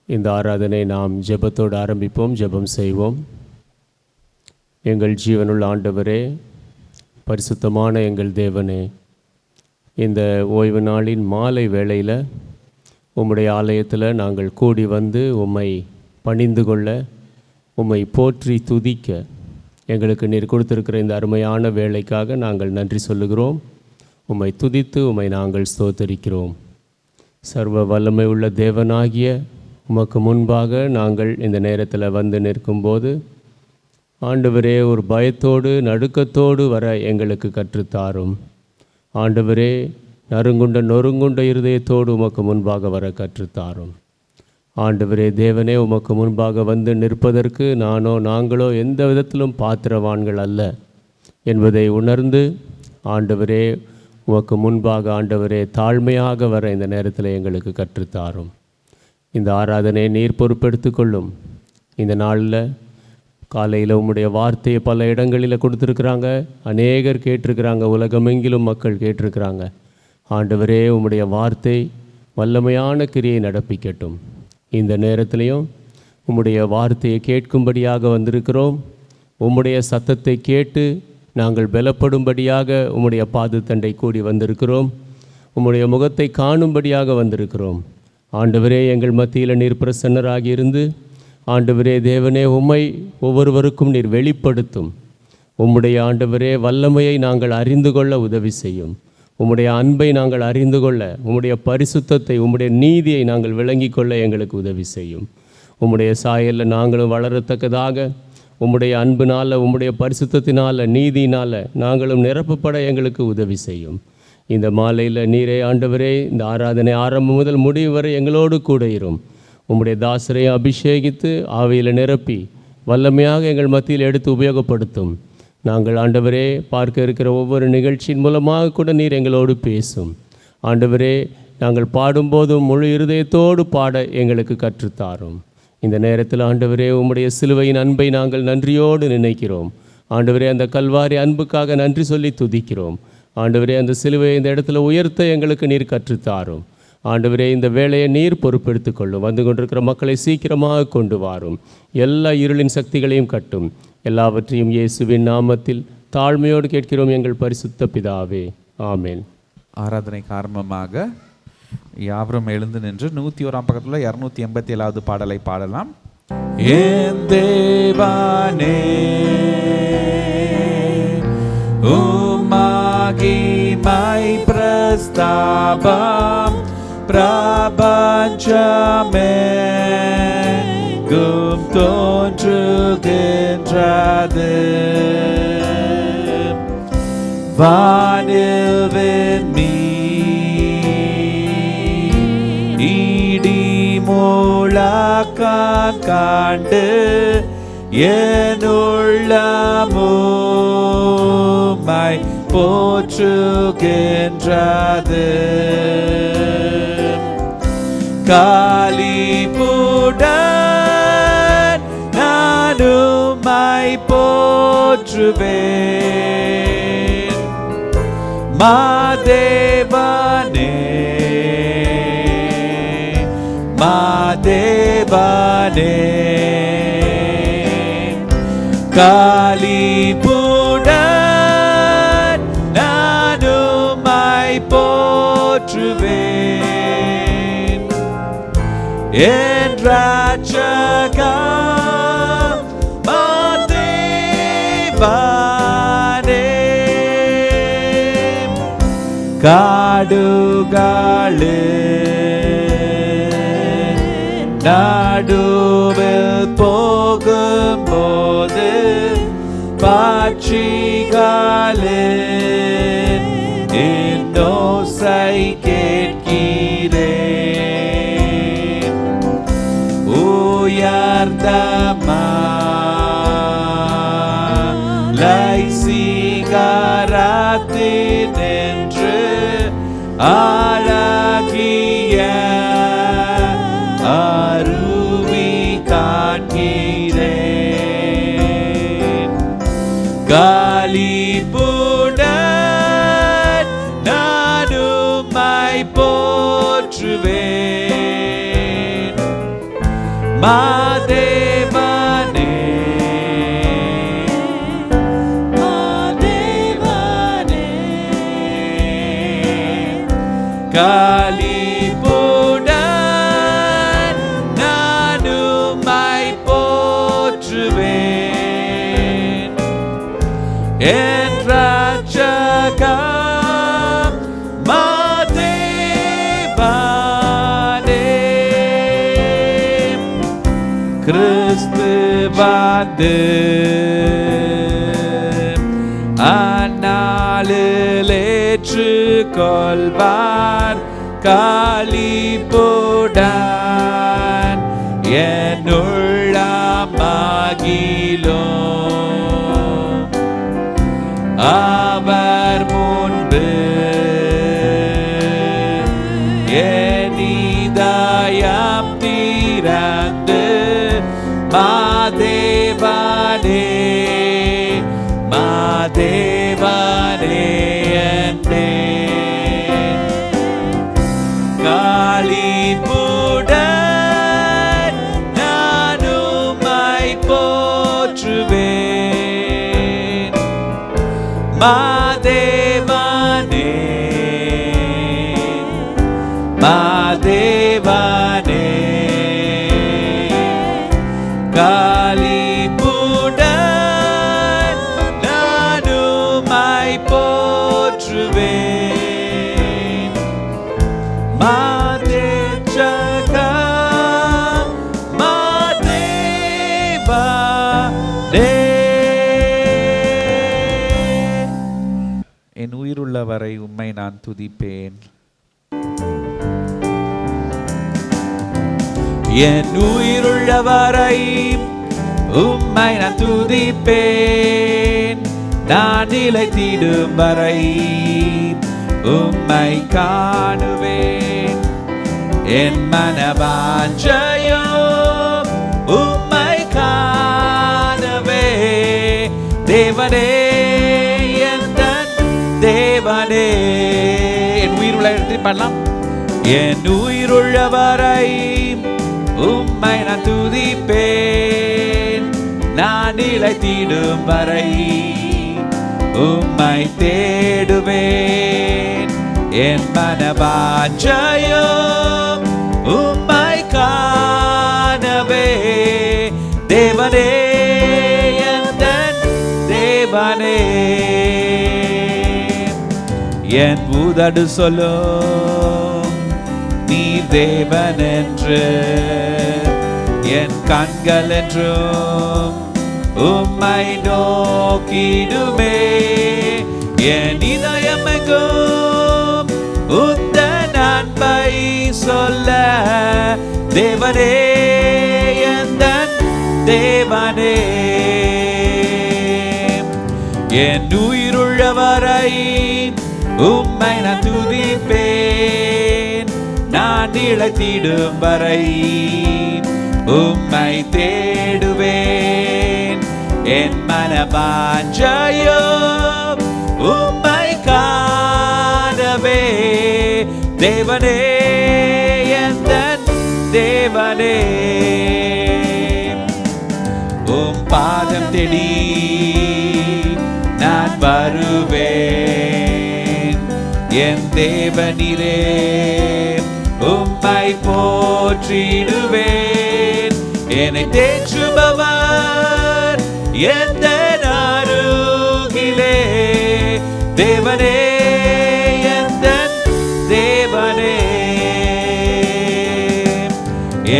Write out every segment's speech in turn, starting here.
இந்த ஆராதனை நாம் ஜெபத்தோடு ஆரம்பிப்போம். ஜெபம் செய்வோம். எங்கள் ஜீவனுள்ள ஆண்டவரே, பரிசுத்தமான எங்கள் தேவனே, இந்த ஓய்வு நாளின் மாலை வேளையில் உம்முடைய ஆலயத்தில் நாங்கள் கூடி வந்து உம்மை பணிந்து கொள்ள, உம்மை போற்றி துதிக்க எங்களுக்கு நீர் கொடுத்திருக்கிற இந்த அருமையான வேலைக்காக நாங்கள் நன்றி சொல்லுகிறோம். உம்மை துதித்து உம்மை நாங்கள் ஸ்தோத்தரிக்கிறோம். சர்வ வல்லமை உள்ள தேவனாகிய உமக்கு முன்பாக நாங்கள் இந்த நேரத்தில் வந்து நிற்கும்போது ஆண்டவரே, ஒரு பயத்தோடு நடுக்கத்தோடு வர எங்களுக்கு கற்றுத்தாரும். ஆண்டவரே, நொறுங்குண்ட இருதயத்தோடு உமக்கு முன்பாக வர கற்றுத்தாரும். ஆண்டவரே தேவனே, உமக்கு முன்பாக வந்து நிற்பதற்கு நாங்களோ எந்த விதத்திலும் பாத்திரவான்கள் அல்ல என்பதை உணர்ந்து ஆண்டவரே, உமக்கு முன்பாக ஆண்டவரே தாழ்மையாக வர இந்த நேரத்தில் எங்களுக்கு கற்றுத்தாரும். இந்த ஆராதனையை நீர் பொறுப்பெடுத்து கொள்ளும். இந்த நாளில் காலையில் உம்முடைய வார்த்தையை பல இடங்களில் கொடுத்துருக்குறாங்க. அநேகர் கேட்டிருக்கிறாங்க, உலகமெங்கிலும் மக்கள் கேட்டிருக்கிறாங்க. ஆண்டவரே, உம்முடைய வார்த்தை வல்லமையான கிரியை நடப்பிக்கட்டும். இந்த நேரத்திலையும் உம்முடைய வார்த்தையை கேட்கும்படியாக வந்திருக்கிறோம். உம்முடைய சத்தத்தை கேட்டு நாங்கள் பலப்படும்படியாக உம்முடைய பாதத்தண்டை கூடி வந்திருக்கிறோம். உம்முடைய முகத்தை காணும்படியாக வந்திருக்கிறோம். ஆண்டவரே, எங்கள் மத்தியில் நீர் பிரசன்னராகி இருந்து ஆண்டவரே தேவனே, உம்மை ஒவ்வொருவருக்கும் நீர் வெளிப்படுத்தும். உம்முடைய ஆண்டவரே வல்லமையை நாங்கள் அறிந்து கொள்ள உதவி செய்யும். உம்முடைய அன்பை நாங்கள் அறிந்து கொள்ள, உம்முடைய பரிசுத்தத்தை, உம்முடைய நீதியை நாங்கள் விளங்கி கொள்ள எங்களுக்கு உதவி செய்யும். உம்முடைய சாயலில் நாங்களும் வளரத்தக்கதாக, உம்முடைய அன்பினால், உம்முடைய பரிசுத்தத்தினால், நீதியினால் நாங்களும் நிரப்பப்பட எங்களுக்கு உதவி செய்யும். இந்த மாலையில் நீரே ஆண்டவரே, இந்த ஆராதனை ஆரம்பம் முதல் முடிவு வரை எங்களோடு கூட இரும். உம்முடைய தாசரை அபிஷேகித்து ஆவியில் நிரப்பி வல்லமையாக எங்கள் மத்தியில் எடுத்து உபயோகப்படுத்தும். நாங்கள் ஆண்டவரே பார்க்க இருக்கிற ஒவ்வொரு நிகழ்ச்சியின் மூலமாக கூட நீர் எங்களோடு பேசும். ஆண்டவரே, நாங்கள் பாடும்போதும் முழு இருதயத்தோடு பாட எங்களுக்கு கற்றுத்தாரும். இந்த நேரத்தில் ஆண்டவரே, உம்முடைய சிலுவையின் அன்பை நாங்கள் நன்றியோடு நினைக்கிறோம். ஆண்டவரே, அந்த கல்வாரி அன்புக்காக நன்றி சொல்லி துதிக்கிறோம். ஆண்டவரே, அந்த சிலுவையை இந்த இடத்துல உயர்த்த எங்களுக்கு நீர் கற்றுத்தாரும். ஆண்டவரே, இந்த வேலையை நீர் பொறுப்பெடுத்து கொள்ளும். வந்து கொண்டிருக்கிற மக்களை சீக்கிரமாக கொண்டு வாரும். எல்லா இருளின் சக்திகளையும் கட்டும். எல்லாவற்றையும் இயேசுவின் நாமத்தில் தாழ்மையோடு கேட்கிறோம் எங்கள் பரிசுத்த பிதாவே, ஆமேன். ஆராதனைக்கு ஆரம்பமாக யாவரும் எழுந்து நின்று 101ஆம் பக்கத்தில் 287வது பாடலை பாடலாம். என் தேவனே, உமகிமை பிரஸ்தாபம் பிரபஞ்சமெங்கும் தோன்றுகின்றது. வானில் விண்மீன் இடி முழக்கம் கண்டு என் உள்ளமும்மை போற்றுகின்றது. களிப்புடன் நான் உம்மை போற்றுவேன். மாதேவனே, மாதேவனே, களிப்புடன் நான் உம்மை போற்றுவேன். என் ரட்சகா மாதேவனே, காடுகளின் நடுவில் போகும்போது பட்சிகளின் இன்னோசை கேட்கிறேன். உயர்ந்த மலை சிகரத்தினின்று அழகிய அருவி காண்கிறேன். களிப்புடன் நான் உம்மை போற்றுவேன். மாதேவனே மாதேவனே களிப்புடன் நான் உம்மை போற்றுவேன் என் ரட்சகா கிறிஸ்து வந்து அந்நாளில் ஏற்றுக்கொள்வார் களிப்புடன் என் உள்ளம் மகிழும் அவர் முன்பு என் இதயம் திறந்து மாதேவனே மாதேவனே என்றேன் களிப்புடன் நான் உம்மை போற்றுவேன் மாதேவனே மாதேவனே களிப்புடன் நான் உம்மை போற்றுவேன் மாதேச்சகா மாதேவனே. என் உயிருள்ள வரை உம்மை நான் துதிப்பேன் என் உயிருள்ள வரை உம்மை நான் துதிப்பேன் நான் நிலைத்திடும் வரை உம்மை காணுவேன் என் மனவாஞ்சையோ உம்மை காணவே தேவனே எந்தன் தேவனே. என் உயிருள்ள எடுத்து பாடலாம். என் உயிருள்ள வரை உம்மை நான் துதிப்பேன் நான் நிலைத்திடும் வரை உம்மை தேடுவேன் என் மனவாஞ்சையோ உம்மை காணவே தேவனே எந்தன் தேவனே. என் உதடு சொல்லும் நீ தேவன் என்று என் கண்கள் என்றும் உம்மை நோக்கிடுமே என் இதயம் எங்கும் உந்தன் அன்பை சொல்ல தேவனே எந்தன் தேவனே. என் உயிருள்ள வரை உம்மை நான் துதிப்பேன் நான் நிலைத்திடும் வரை உம்மை தேடுவேன் என் மனவாஞ்சையோ உம்மை காணவே தேவனே எந்தன் தேவனே. உம் பாதம் தேடி நான் வருவேன் என் தேவனீரே உம்மை போற்றிடுவேன் என்னை தேற்றுபவர் எந்த அருகிலே தேவனே எந்தன் தேவனே.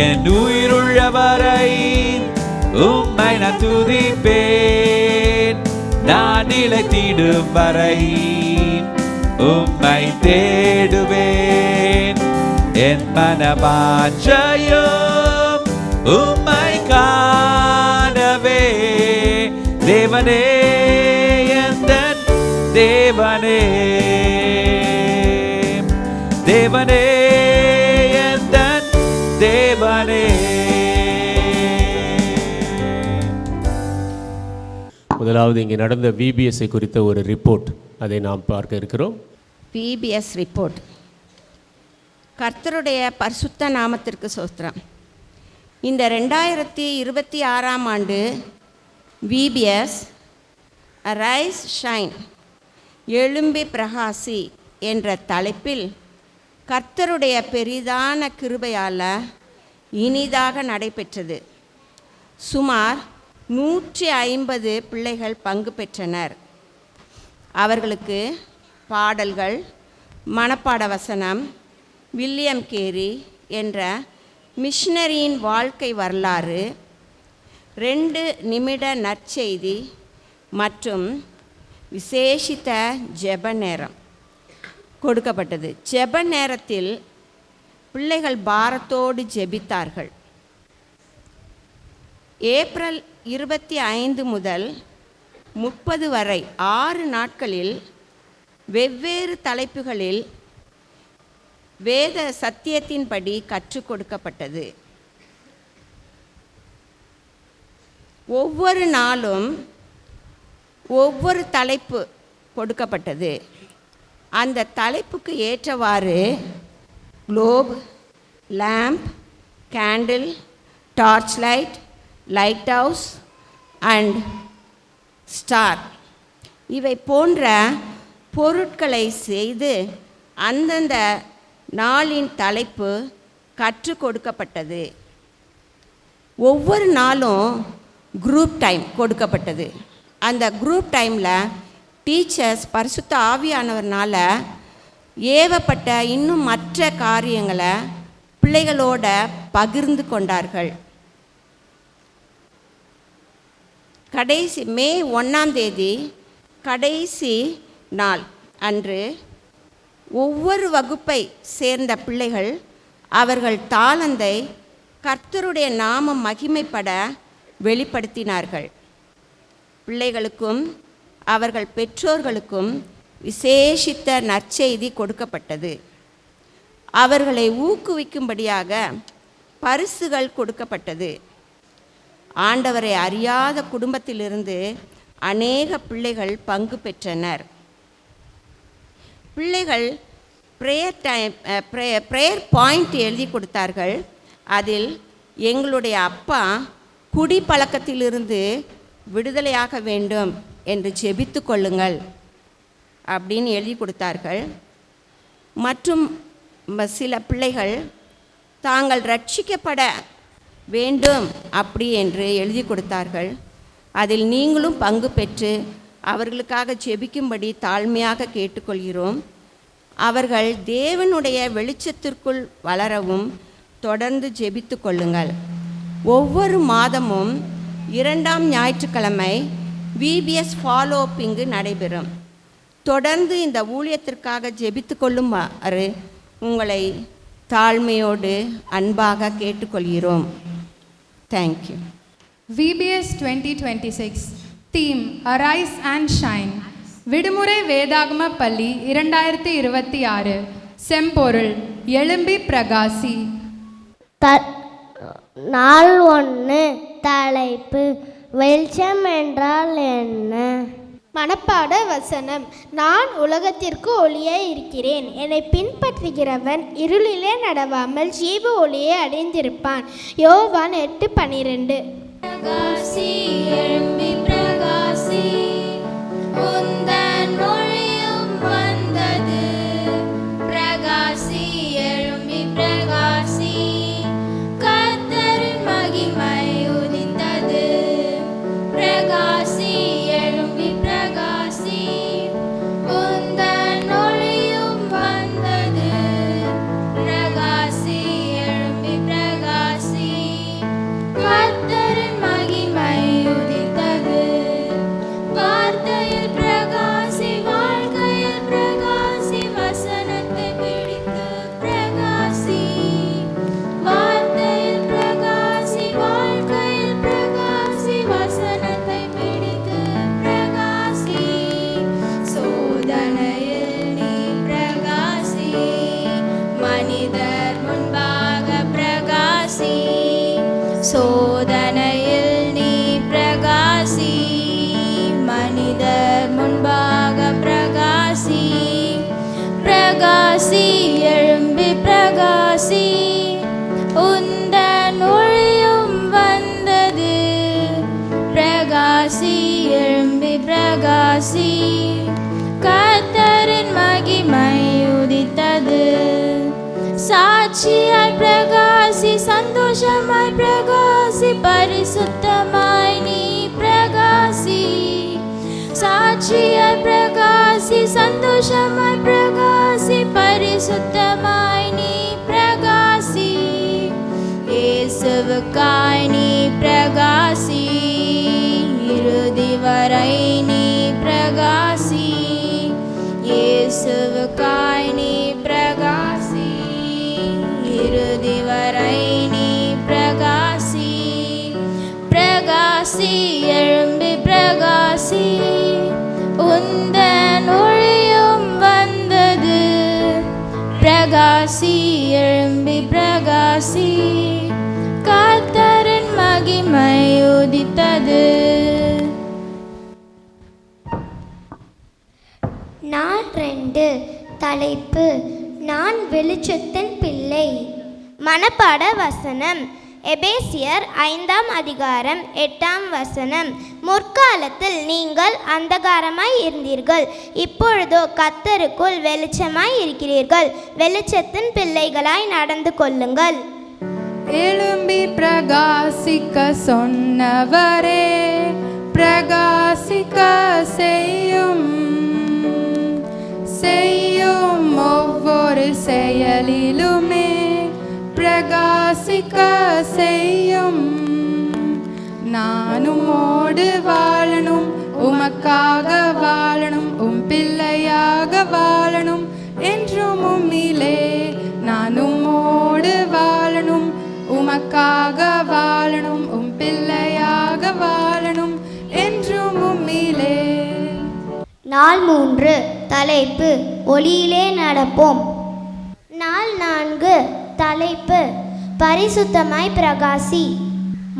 என் உயிருள்ள வரை உம்மை நான் துதிப்பேன் நான் நிலைத்திடும் வரை உம்மை தேடுவேன் என் மனவாஞ்சையும் உம்மை காணவே தேவனே எந்தன் தேவனே தேவனே எந்தன் தேவனே. முதலாவது இங்கே நடந்த விபிஎஸ்ஐ குறித்த ஒரு ரிப்போர்ட், அதை நாம் பார்க்க இருக்கிறோம். VBS report. கர்த்தருடைய பரிசுத்த நாமத்திற்கு ஸ்தோத்திரம். இந்த 2026ஆம் ஆண்டு விபிஎஸ் ரைஸ் ஷைன் எழும்பி பிரகாசி என்ற தலைப்பில் கர்த்தருடைய பெரிதான கிருபையால் இனிதாக நடைபெற்றது. சுமார் 150 பிள்ளைகள் பங்கு பெற்றனர். அவர்களுக்கு பாடல்கள், மனப்பாட வசனம், வில்லியம் கேரி என்ற மிஷனரியின் வாழ்க்கை வரலாறு, 2 நிமிட நற்செய்தி மற்றும் விசேஷித்த ஜெப நேரம் கொடுக்கப்பட்டது. ஜெப நேரத்தில் பிள்ளைகள் பாரத்தோடு ஜெபித்தார்கள். ஏப்ரல் 25 முதல் 30 வரை 6 நாட்களில் வெவ்வேறு தலைப்புகளில் வேத சத்தியத்தின்படி கற்றுக் கொடுக்கப்பட்டது. ஒவ்வொரு நாளும் ஒவ்வொரு தலைப்பு கொடுக்கப்பட்டது. அந்த தலைப்புக்கு ஏற்றவாறு globe, lamp, candle, torch light, lighthouse and star இவை போன்ற பொருட்களை செய்து அந்தந்த நாளின் தலைப்பு கற்றுக் கொடுக்கப்பட்டது. ஒவ்வொரு நாளும் குரூப் டைம் கொடுக்கப்பட்டது. அந்த குரூப் டைமில் டீச்சர்ஸ் பரிசுத்த ஆவியானவர்னால் ஏவப்பட்ட இன்னும் மற்ற காரியங்களை பிள்ளைகளோட பகிர்ந்து கொண்டார்கள். கடைசி மே 1ஆம் தேதி கடைசி நாள் அன்று ஒவ்வொரு வகுப்பை சேர்ந்த பிள்ளைகள் அவர்கள் தாளந்தை கர்த்தருடைய நாமம் மகிமைப்பட வெளிப்படுத்தினார்கள். பிள்ளைகளுக்கும் அவர்கள் பெற்றோர்களுக்கும் விசேஷித்த நற்செய்தி கொடுக்கப்பட்டது. அவர்களை ஊக்குவிக்கும்படியாக பரிசுகள் கொடுக்கப்பட்டது. ஆண்டவரை அறியாத குடும்பத்திலிருந்து அநேக பிள்ளைகள் பங்கு பெற்றனர். பிள்ளைகள் ப்ரேயர் பாயிண்ட் எழுதி கொடுத்தார்கள். அதில் எங்களுடைய அப்பா குடி பழக்கத்திலிருந்து விடுதலையாக வேண்டும் என்று ஜெபித்து கொள்ளுங்கள் அப்படின்னு எழுதி கொடுத்தார்கள். மற்றும் சில பிள்ளைகள் தாங்கள் ரட்சிக்கப்பட வேண்டும் அப்படி என்று எழுதி கொடுத்தார்கள். அதில் நீங்களும் பங்கு பெற்று அவர்களுக்காக ஜெபிக்கும்படி தாழ்மையாக கேட்டுக்கொள்கிறோம். அவர்கள் தேவனுடைய வெளிச்சத்திற்குள் வளரவும் தொடர்ந்து ஜெபித்து கொள்ளுங்கள். ஒவ்வொரு மாதமும் 2ஆம் ஞாயிற்றுக்கிழமை விபிஎஸ் ஃபாலோ அப் இங்கு நடைபெறும். தொடர்ந்து இந்த ஊழியத்திற்காக ஜெபித்து கொள்ளுமாறு உங்களை தாழ்மையோடு அன்பாக கேட்டுக்கொள்கிறோம். Thank you. VBS 2026 theme arise and shine. விடுமுறை வேதாகம பள்ளி 2026. செம்பொருள் எழும்பி பிரகாசி. நாள் 1. தலைப்பு வெளிச்சம் என்றால் என்ன? மனப்பாட வசனம். நான் உலகத்திற்கு ஒளியாய் இருக்கிறேன். என்னை பின்பற்றுகிறவன் இருளிலே நடவாமல் ஜீவ ஒளியை அடைந்திருப்பான். யோவான் 8:12. பிரகாசி எழும்பி பிரகாசி, உந்தன் ஒளியும் வந்தது. பிரகாசி எழும்பி பிரகாசி, கர்த்தரின் மகிமை உதித்தது. பிரகாசி எழும்பி பிரகாசி, உந்தன் ஒளியும் வந்தது. பிரகாசி எழும்பி பிரகாசி, கர்த்தரின் மகிமை உதித்தது. வார்த்தையில் பிரகாசி, வாழ்க்கையில் பிரகாசி, வசனத்தை பிடித்து பிரகாசி. வார்த்தையில் பிரகாசி, வாழ்க்கையில் பிரகாசி, வசனத்தை பிடித்து பிரகாசி. சோதனையில் நீ பிரகாசி, மனிதர் முன்பாக பிரகாசி. சோதனையில் நீ பிரகாசி, மனிதர் முன்பாக பிரகாசி. பிரகாசி எழும்பி பிரகாசி, உந்தன் ஒளியும் பிரகாசி கர்த்தரின் மகிமை உதித்தது சாட்சியாய் பிரகாசி சந்தோஷமாய் பிரகாசி பரிசுத்தமாய் நீ பிரகாசி சாட்சியாய் பிரகாசி சந்தோஷமாய் பிரகாசி பரிசுத்தமாய் நீ பிரகாசி இயேசுவுக்காய் நீ பிரகாசி இறுதி வரை நீ பிரகாசி இயேசுவுக்காய் நீ பிரகாசி இறுதி வரை நீ பிரகாசி பிரகாசி எழும்பி பிரகாசி உந்தன் ஒளியும் வந்தது பிரகாசி எழும்பி பிரகாசி கர்த்தரின் மகிமை உதித்தது. நாள் 2 தலைப்பு நான் வெளிச்சத்தின் பிள்ளை. மனப்பாட வசனம் எபேசியர் 5ஆம் அதிகாரம் 8ஆம் வசனம். முற்காலத்தில் நீங்கள் அந்தகாரமாய் இருந்தீர்கள், இப்பொழுதோ கர்த்தருக்குள் வெளிச்சமாய் இருக்கிறீர்கள். வெளிச்சத்தின் பிள்ளைகளாய் நடந்து கொள்ளுங்கள். எழும்பி பிரகாசிக்க சொன்னவரே, பிரகாசிக்க செய்யும் செய்யும் ஒவ்வொரு செயலிலுமே பிரகாசிக்க செய்யும். நானும் ஓடு வாழணும், உமக்காக வாழணும், உம் பிள்ளையாக வாழணும் என்றும் உம்மிலே. நானும் ஓடு வாழணும், உமக்காக வாழணும், உம் பிள்ளையாக வாழணும் என்றும் உம்மிலே. நாள் 3 தலைப்பு ஒளியிலே நடப்போம். நாள் 4 தலைப்பு பரிசுத்தமாய் பிரகாசி.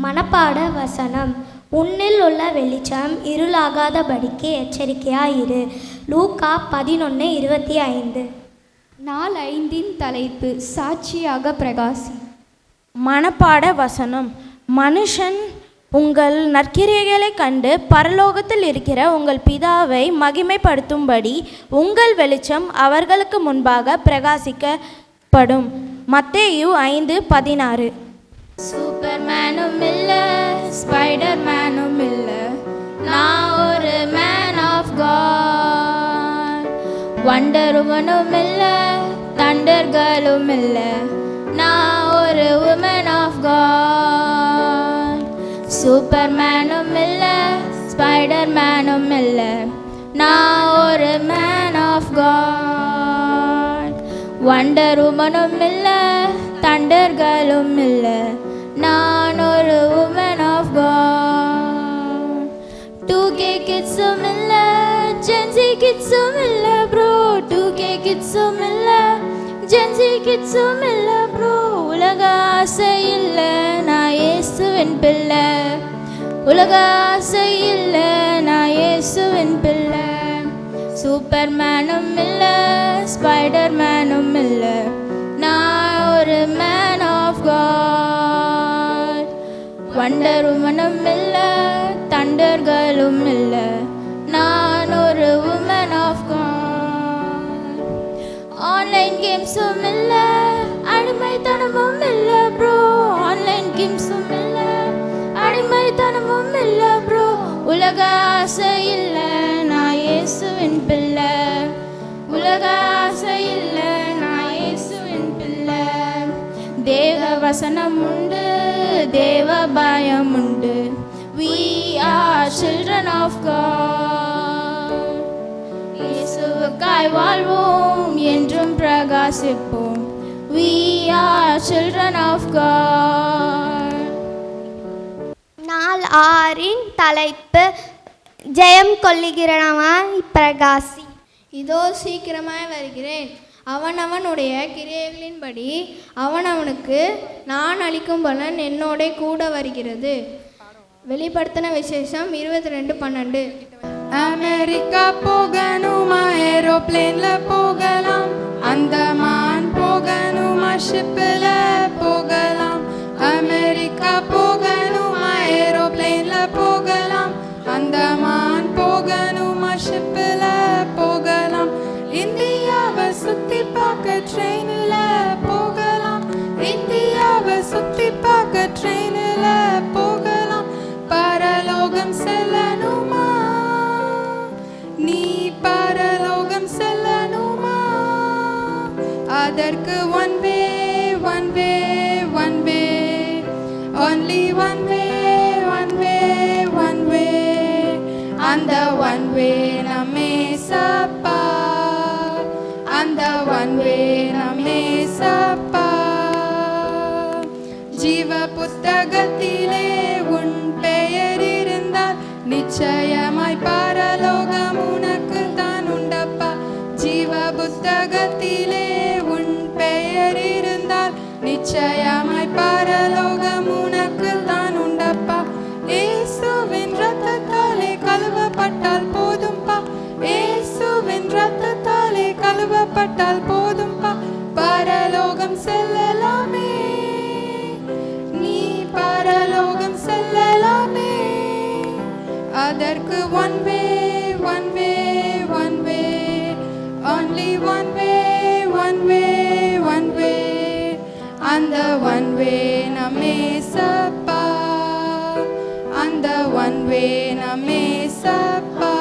மனப்பாட வசனம் உன்னில் உள்ள வெளிச்சம் இருளாகாதபடிக்கு எச்சரிக்கையாயிரு. லூக்கா 11:25. நாள் 5 தலைப்பு சாட்சியாக பிரகாசி. மனப்பாட வசனம் மனுஷன் உங்கள் நற்கிரியைகளை கண்டு பரலோகத்தில் இருக்கிற உங்கள் பிதாவை மகிமைப்படுத்தும்படி உங்கள் வெளிச்சம் அவர்களுக்கு முன்பாக பிரகாசிக்கப்படும். மத்தேயு 5:16. சூப்பர்மேனும் இல்ல, ஸ்பைடர் மேனும் இல்ல, நான் ஒரு மேன் ஆஃப் காட். வண்டர் உமனும் இல்ல, தண்டர் கேர்ளும் இல்ல, நான் ஒரு உமன் ஆஃப் காட். சூப்பர்மேனும் இல்ல, ஸ்பைடர் மேனும் இல்ல, நான் ஒரு மேன் ஆஃப் காட். வண்டர் உமனும் இல்ல, தண்டர் கேர்ளும் இல்ல, நான் ஒரு உமன் ஆஃப் காட். 2K கிட்ஸும் இல்ல, ஜென்சி கிட்ஸும் இல்ல ப்ரோ. 2K கிட்ஸும் இல்ல, ஜென்சி கிட்ஸும் இல்ல ப்ரோ. உலக ஆசை இல்ல, நான் இயேசுவின் பிள்ளை. உலக ஆசை இல்ல, நான் இயேசுவின் பிள்ளை. சூப்பர்மேனும் இல்ல, ஸ்பைடர் மேனும் இல்ல, நான் ஒரு மேன் ஆஃப் காட். வண்டர் உமனும் இல்ல, தண்டர் கேர்ளும் இல்ல, நான் ஒரு உமன் ஆஃப் காட். ஆன்லைன் கேம்ஸும் இல்ல, அடிமைத்தனமும் இல்ல ப்ரோ. ஆன்லைன் கேம்ஸும் இல்ல, அடிமைத்தனமும் இல்ல ப்ரோ. உலக ஆசை இல்ல, நான் இயேசுவின் பிள்ளை. உலக ஆசை இல்ல, நான் இயேசுவின் பிள்ளை. தேவ வசனம் உண்டு, தேவ பயம் உண்டு. We are children of God. இயேசுவுக்காய் வாழ்வோம், என்றும் பிரகாசிப்போம். We are children of God. நாள் 6 தலைப்பு ஜெயம் கொள்ளுகிறவனாய் பிரகாசி. இதோ சீக்கிரமாய் வருகிறேன், அவனவனுடைய கிரியைகளின்படி அவனவனுக்கு நான் அளிக்கும் பலன் என்னோட கூட வருகிறது. வெளிப்படுத்தின விசேஷம் 22:12. அமெரிக்கா போகணுமா ஏரோப்ளேன்ல போகலாம், அந்தமான் போகணுமா ஷிப்பில் போகலாம். அமெரிக்கா போகணுமா ஏரோப்ளேன்ல போகலாம், அந்தமான் போகணுமா ஷிப்பில் ட்ரெயினில் போகலாம், இந்தியாவை சுத்தி பார்க்க ட்ரெயினில் போகலாம். பரலோகம் செல்லணுமா, நீ பரலோகம் செல்லணுமா? அதற்கு one way, one way, one way, only one way, one way, one way. அந்த one way நம்மே சப்பா, அந்த one way நம்மே சப்பா. ஜீவ புத்தகத்திலே உன் பெயர் இருந்தால் நிச்சயமாய் பரலோகம் உனக்கு தான் உண்டப்பா. ஜீவ புத்தகத்திலே உன் பெயர் இருந்தால் நிச்சயமாய் பரலோகம் உனக்கு தான் உண்டப்பா. இயேசுவின் இரத்தத்தாலே கழுவப்பட்டால் போதும்பா, இயேசுவின் இரத்தத்தாலே கழுவப்பட்டால் போதும்பா. பரலோகம் செல்லலாமே, நீ பரலோகம் செல்லலாமே. அதற்கு one way, one way, one way, only one way, one way, one way. அந்த one way நம்மே சப்பா, அந்த one way நம்மே சப்பா.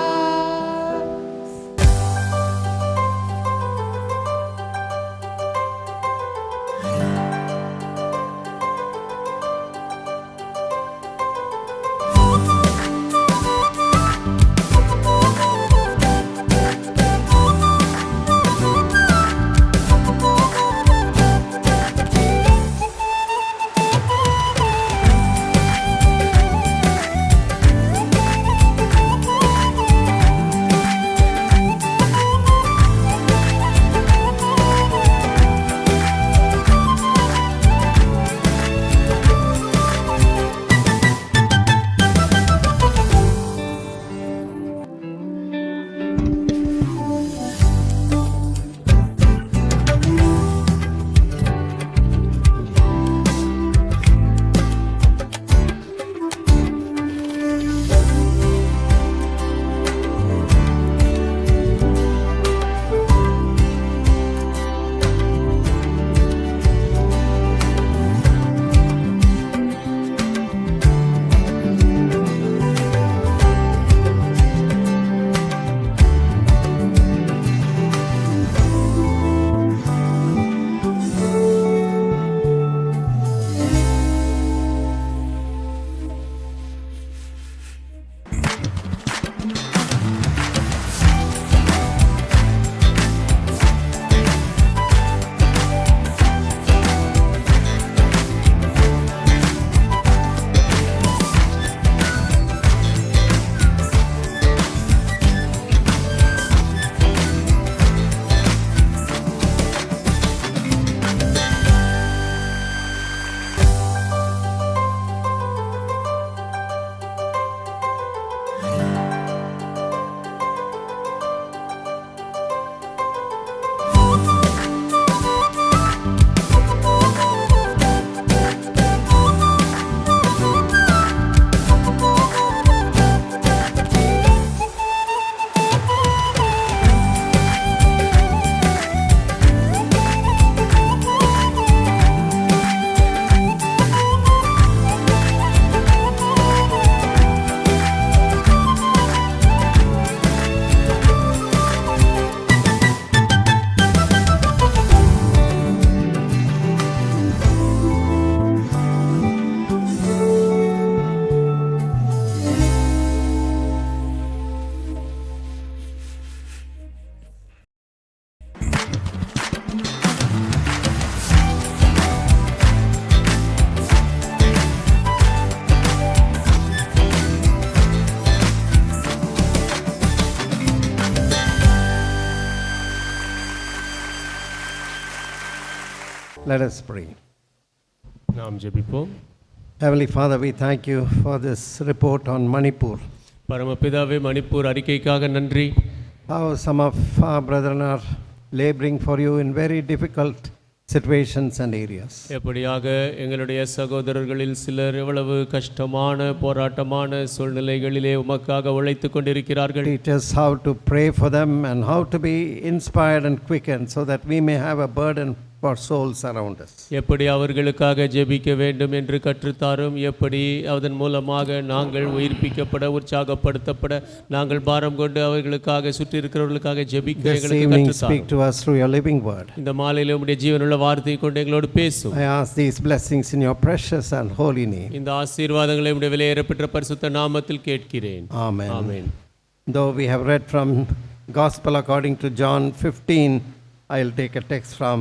Let us pray. நாம் ஜெபிப்போம். Heavenly Father, we thank you for this report on Manipur. பரமபிதாவே, மணிப்பூர் அறிக்கைக்காக நன்றி. How some of our brethren are laboring for you in very difficult situations and areas. எப்படியாக எங்களுடைய சகோதரர்களில் சிலர் எவ்வளவு கஷ்டமான போராட்டமான சூழ்நிலைகளிலே உமக்காக உழைத்து கொண்டிருக்கிறார்கள். Teach us how to pray for them and how to be inspired and quickened so that we may have a burden for souls around us. எப்படி அவர்களுக்காக ஜெபிக்க வேண்டும் என்று கற்றுத்தாரும். எப்படி அதன் மூலமாக நாங்கள் உயிர்ப்பிக்கப்பட உற்சாகப்படுத்தப்பட நாங்கள் பாரம் கொண்டு அவர்களுக்காக சுற்றி இருக்கிறவர்களுக்காக ஜெபிக்க This எங்களுக்கு evening கற்றுத்தாரும். speak to us through your living word. இந்த மாலையிலே உம்முடைய ஜீவனுள்ள வார்த்தையை கொண்டு எங்களோடு பேசும். I ask these blessings in your precious and holy name. இந்த ஆசீர்வாதங்களை உம்முடைய விலையேறப்பெற்ற பரிசுத்த நாமத்தில் கேட்கிறேன். Amen. Amen. Though we have read from Gospel according to John 15, I'll take a text from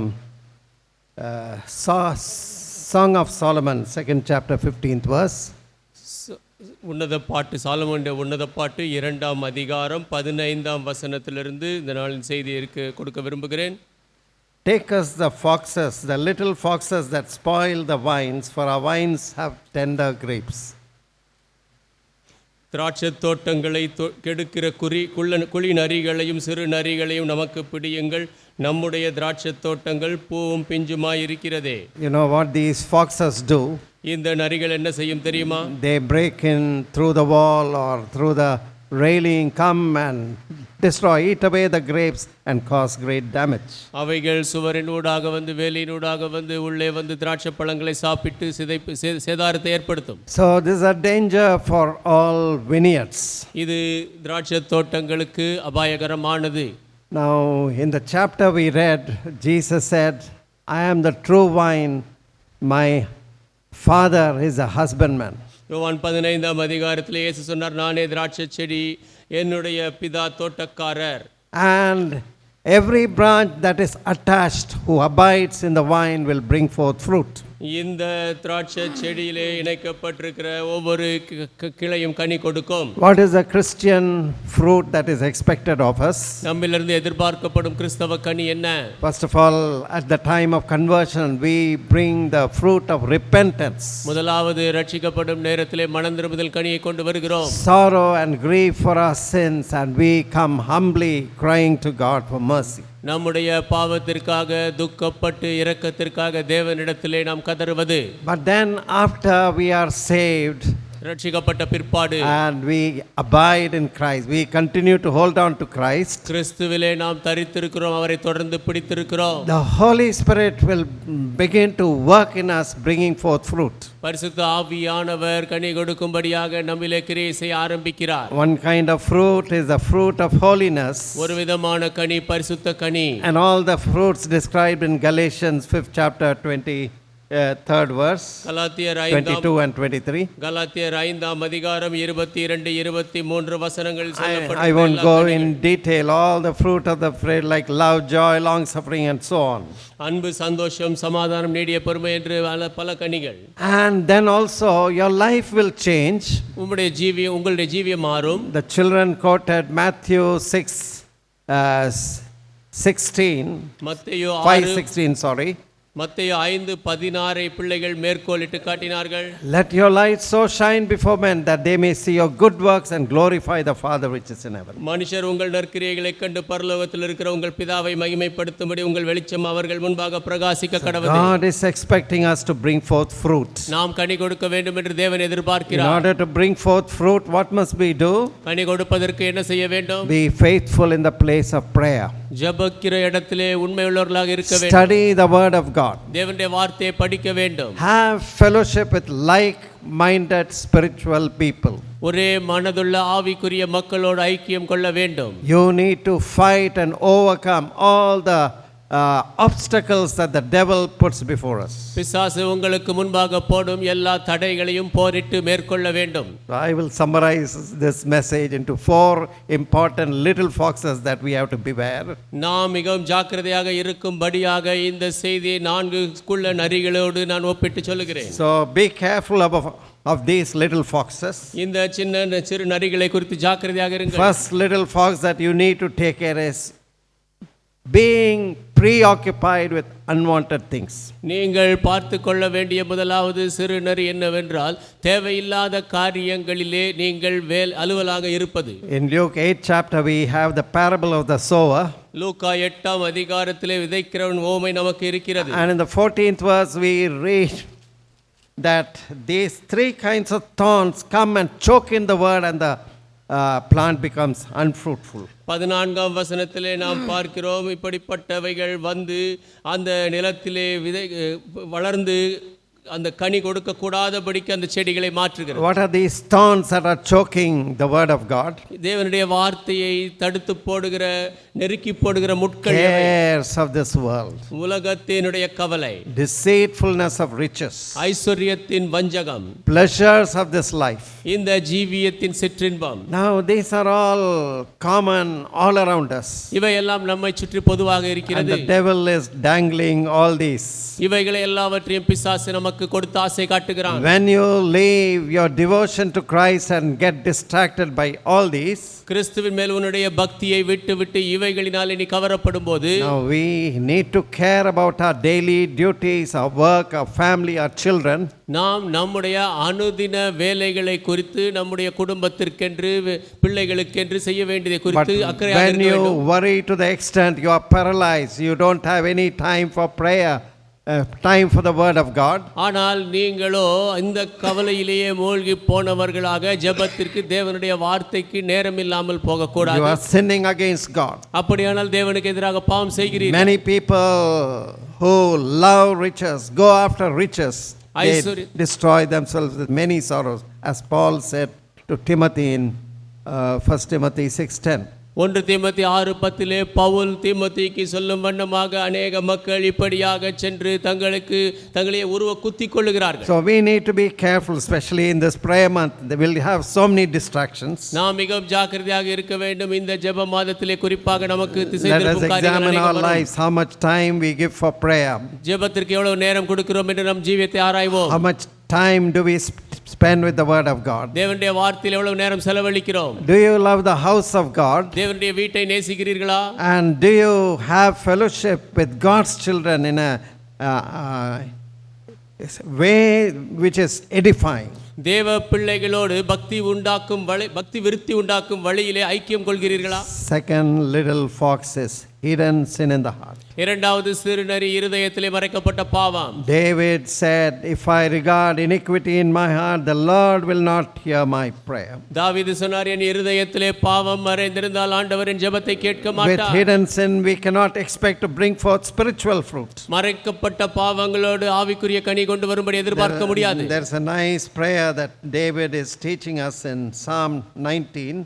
Song of Solomon, 2nd chapter, 15th verse. உன்னத பாட்டு சாலமோனுடைய உன்னத பாட்டு 2ஆம் அதிகாரம் 15ஆம் வசனத்திலிருந்து இந்த நாளின் செய்தியை கொடுக்க விரும்புகிறேன். Take us the foxes, the little foxes that spoil the vines, for our vines have tender grapes. திராட்சை தோட்டங்களை கெடுக்கிற குழி நரிகளையும் சிறு நரிகளையும் நமக்கு பிடியுங்கள், நம்முடைய திராட்சை தோட்டங்கள் பூவும் பிஞ்சுமாய் இருக்கிறதே. You know what these foxes do? இந்த நரிகள் என்ன செய்யும் தெரியுமா? They break in through the wall or through the railing, come and destroy, eat away the grapes and cause great damage. அவைகள் சுவரின் ஊடாக வந்து வேலியின் ஊடாக வந்து உள்ளே வந்து திராட்சை பழங்களை சாப்பிட்டு சேதாரத்தை ஏற்படுத்தும். So this is a danger for all vineyards. இது திராட்சை தோட்டங்களுக்கு அபாயகரமானது. Now in the chapter we read, Jesus said, I am the true vine, my Father is a husbandman. யோவான் 15ஆம் அதிகாரத்தில் இயேசு சொன்னார், நானே திராட்சை செடி, என்னுடைய பிதா தோட்டக்காரர். And every branch that is attached who abides in the vine will bring forth fruit. இந்த திராட்சை செடியிலே இணைக்கப்பட்டிருக்கிற ஒவ்வொரு கிளையும் கனி கொடுக்கும். What is the Christian fruit that is expected of us? நம்மிலிருந்து எதிர்பார்க்கப்படும் கிறிஸ்தவ கனி என்ன? First of all, at the time of conversion we bring the fruit of repentance. முதலாவது ரட்சிக்கப்படும் நேரத்திலே மனம் திரும்புதல் கனியை கொண்டு வருகிறோம். Sorrow and grief for our sins, and we come humbly crying to God for mercy. நம்முடைய பாவத்திற்காக துக்கப்பட்டு இரக்கத்திற்காக தேவனிடத்திலே நாம் கதறுவது. But then after we are saved, ரட்சிக்கப்பட்ட பிற்பாடு and we abide in Christ, we continue to hold on to Christ, கிறிஸ்துவிலே நாம் தரித்திருக்கிறோம், அவரை தொடர்ந்து பிடித்திருக்கிறோம். the Holy Spirit will begin to work in us, bringing forth fruit. பரிசுத்த ஆவியானவர் கனி கொடுக்கும்படியாக நம்மிலே கிரியை செய்ய ஆரம்பிக்கிறார். One kind of fruit is the fruit of holiness, ஒரு விதமான கனி பரிசுத்த கனி. and all the fruits described in Galatians 5th chapter 23rd verse, கலாத்தியர் 22 and 23. கலாத்தியர் 5ஆம் அதிகாரம் 22 23 வசனங்களில் சொல்லப்பட்ட I won't go in detail all the fruit of the spirit like love, joy, long suffering and so on. அன்பு, சந்தோஷம், சமாதானம், நீடிய பொறுமை என்று பல கனிகள். And then also your life will change. உங்களுடைய ஜீவியம் மாறும். The children quoted Matthew 5:16 மத்தேயு 5:16 பிள்ளைகள் மேற்கோளிட்டு காட்டினார்கள். Let your light so shine before men that they may see your good works and glorify the Father which is in heaven. மனுஷர் உங்கள் நற்கிரியைகளைக் கண்டு பரலோகத்தில் இருக்கிற உங்கள் பிதாவை மகிமைப்படுத்தும்படி உங்கள் வெளிச்சம் அவர்கள் முன்பாக பிரகாசிக்க கடவுது. God is expecting us to bring forth fruit. நாம் கனி கொடுக்க வேண்டும் என்று தேவன் எதிர்பார்க்கிறார். In order to bring forth fruit, what must we do? கனி கொடுப்பதற்கு என்ன செய்ய வேண்டும்? Be faithful in the place of prayer. ஜெபிக்கிற இடத்திலே உண்மையுள்ளவர்களாக இருக்க வேண்டும். Study the word of God. தேவனுடைய வார்த்தையை படிக்க வேண்டும். Have fellowship with like-minded spiritual people. ஒரே மனதுள்ள ஆவிக்குரிய மக்களோடு ஐக்கியம் கொள்ள வேண்டும். You need to fight and overcome all the obstacles that the devil puts before us. பிசாசு உங்களுக்கு முன்பாக போடும் எல்லா தடைகளையும் போரிட்டு மேற்கொள்ள வேண்டும். I will summarize this message into 4 important little foxes that we have to beware. நாம் மிகவும் ஜாக்கிரதையாக இருக்கும்படியாக இந்த செய்தியை 4 குள்ள நரிகளோடு நான் ஒப்பிட்டு சொல்லுகிறேன். So be careful of these little foxes. இந்த சிறு நரிகளை குறித்து ஜாக்கிரதையாக இருங்கள். First little fox that you need to take care is being preoccupied with unwanted things. நீங்கள் பார்த்து கொள்ள வேண்டிய முதலாவது சிறு நரி என்னவென்றால் தேவையில்லாத காரியங்களிலே நீங்கள் அலுவலாக இருப்பது. In Luke 8th chapter we have the parable of the sower. லூக்கா 8ஆம் அதிகாரத்திலே விதைக்கிறவன் ஓமை நமக்கு இருக்கிறது. And in the 14th verse we read that these three kinds of thorns come and choke in the word, and the plant becomes unfruitful. 14ஆம் வசனத்திலே நாம் பார்க்கிறோம், இப்படிப்பட்டவைகள் வந்து அந்த நிலத்திலே வளர்ந்து அந்த கனி கொடுக்க கூடாதபடிக்கு அந்த செடிகளை மாற்றுகிறது. What are these thorns that are choking the word of God? தேவனுடைய வார்த்தையை தடுத்து போடுகிற, நெருக்கி போடுகிற முட்கள். Cares of this world, உலகத்தினுடைய கவலை, deceitfulness of riches, ஐஸ்வரியத்தின் வஞ்சகம், pleasures of this life, இந்த ஜீவியத்தின் சிற்றின்பம். now these are all common all around us, இவையெல்லாம் நம்மை சுற்றி பொதுவாக and இருக்கிறது. the devil is dangling all these. இவைகளை எல்லாவற்றையும் பிசாசு நமக்கு கொடுத்து ஆசை காட்டுகிறான். When you leave your devotion to Christ and get distracted by all these, கிறிஸ்துவின் மேல் உன்னுடைய பக்தியை விட்டு இவைகளினாலே நீ கவரப்படும்போது, now we need to care about our daily duties, our work, our family, our children. நாம் நம்முடைய அனுதின வேலைகளை குறித்து, நம்முடைய குடும்பத்திற்கென்று, பிள்ளைகளுக்கென்று செய்ய வேண்டியதை But குறித்து அக்கறையாக when இருக்க you வேண்டும். worry to the extent you are paralyzed, you don't have any time for prayer, time for the word of God. ஆனால் நீங்களோ இந்த கவலையிலேயே மூழ்கி போனவர்களாக ஜெபத்திற்கு, தேவனுடைய வார்த்தைக்கு நேரம் இல்லாமல் போக You கூடாது. are sinning against God. அப்படியானால் தேவனுக்கு எதிராக பாவம் செய்கிறீர்கள். Many people who love riches, go after riches, they destroy themselves with many sorrows, as Paul said to Timothy in 1 Timothy 6:10. 1 தீமோத்தேயு 6:10 பவுல் தீமோத்தேயுக்கு சொல்லும் வண்ணமாக அநேக மக்கள் இப்படியாக சென்று தங்களையே உருவ குத்திக் கொள்ளுகிறார்கள். So we need to be careful, especially in this prayer month. They will have so many distractions. நாம் மிகவும் ஜாக்கிரதையாக இருக்க வேண்டும். இந்த ஜெப மாதத்திலே குறிப்பாக நமக்கு திசை Let us திருப்பும் காரியங்கள் examine our அநேகம் வரும். lives, how much time we give for prayer. ஜெபத்திற்கு எவ்வளவு நேரம் கொடுக்கிறோம் என்று நம் ஜீவியத்தை ஆராய்வோம். How much time do we spend with the word of God? தேவனுடைய வார்த்தையில் எவ்வளவு நேரம் செலவழிக்கிறோம்? Do you love the house of God? தேவனுடைய வீட்டை நேசிக்கிறீர்களா? And do you have fellowship with God's children in a way which is edifying? தேவ பிள்ளைகளோடு பக்தி விருத்தி உண்டாக்கும் வழியிலே ஐக்கியம் கொள்கிறீர்களா? Second little fox is hidden sin in the heart. இரண்டாவது சிறுநரி இருதயத்திலே மறைக்கப்பட்ட பாவம். David said, if I regard iniquity in my heart, the Lord will not hear my prayer. தாவீது சொன்னார், என் இருதயத்திலே பாவம் மறைந்திருந்தால் ஆண்டவர் என் ஜெபத்தை கேட்க மாட்டார். With hidden sin we cannot expect to bring forth spiritual fruit. மறைக்கப்பட்ட பாவங்களோடு ஆவிக்குரிய கனி கொண்டு வரும்படி எதிர்பார்க்க முடியாது. There's a nice prayer that David is teaching us in Psalm 19.